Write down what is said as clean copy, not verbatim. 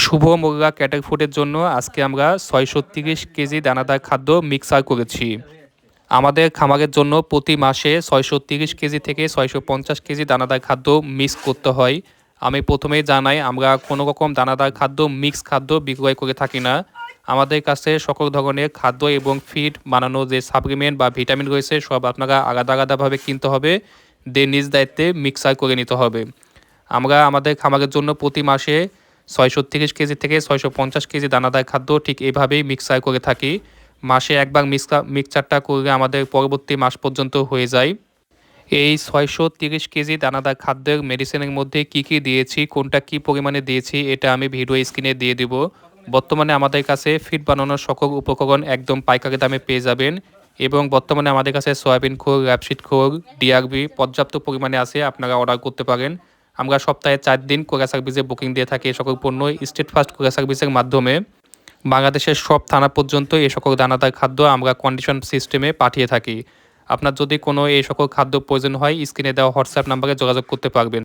শুভ মোল্লা cater ফুডের জন্য আজকে আমরা ৬৩০ কেজি দানাদার খাদ্য মিক্সার করেছি। আমাদের খামারের জন্য প্রতি মাসে ৬৩০ কেজি থেকে ৬৫০ কেজি দানাদার খাদ্য মিক্স করতে হয়। আমি প্রথমেই জানাই, আমরা কোনো রকম দানাদার খাদ্য মিক্স খাদ্য বিক্রয় করে থাকি না। আমাদের কাছে সকল ধরনের খাদ্য এবং ফিড বানানো যে সাপ্লিমেন্ট বা ভিটামিন রয়েছে সব আপনারা আলাদা আলাদাভাবে কিনতে হবে, দিয়ে নিজ দায়িত্বে মিক্সার করে নিতে হবে। আমরা আমাদের খামারের জন্য প্রতি মাসে ৬৩০ কেজি থেকে ৬৫০ কেজি দানাদার খাদ্য ঠিক এভাবেই মিক্সার করে থাকি। মাসে একবার মিক্সচারটা করলে আমাদের পরবর্তী মাস পর্যন্ত হয়ে যায়। এই ৬৩০ কেজি দানাদার খাদ্যের মেডিসিনের মধ্যে কি কি দিয়েছি, কোনটা কি পরিমাণে দিয়েছি, এটা আমি ভিডিও স্ক্রিনে দিয়ে দিব। বর্তমানে আমাদের কাছে ফিড বানানোর সকল উপকরণ একদম পাইকারি দামে পেয়ে যাবেন, এবং বর্তমানে আমাদের কাছে সয়াবিন খোল, র্যাপসিড খোল, ডিআরবি পর্যাপ্ত পরিমাণে আছে, আপনারা অর্ডার করতে পারেন। আমরা সপ্তাহে ৪ দিন কোরিয়ার সার্ভিসে বুকিং দিয়ে থাকি এই সকল পণ্য স্টেট ফার্স্ট কোরিয়ার সার্ভিসের মাধ্যমে। বাংলাদেশের সব থানা পর্যন্ত এই সকল দানাদার খাদ্য আমরা কন্ডিশন সিস্টেমে পাঠিয়ে থাকি। আপনার যদি কোনো এই সকল খাদ্য প্রয়োজন হয়, স্ক্রিনে দেওয়া হোয়াটসঅ্যাপ নাম্বারে যোগাযোগ করতে পারবেন।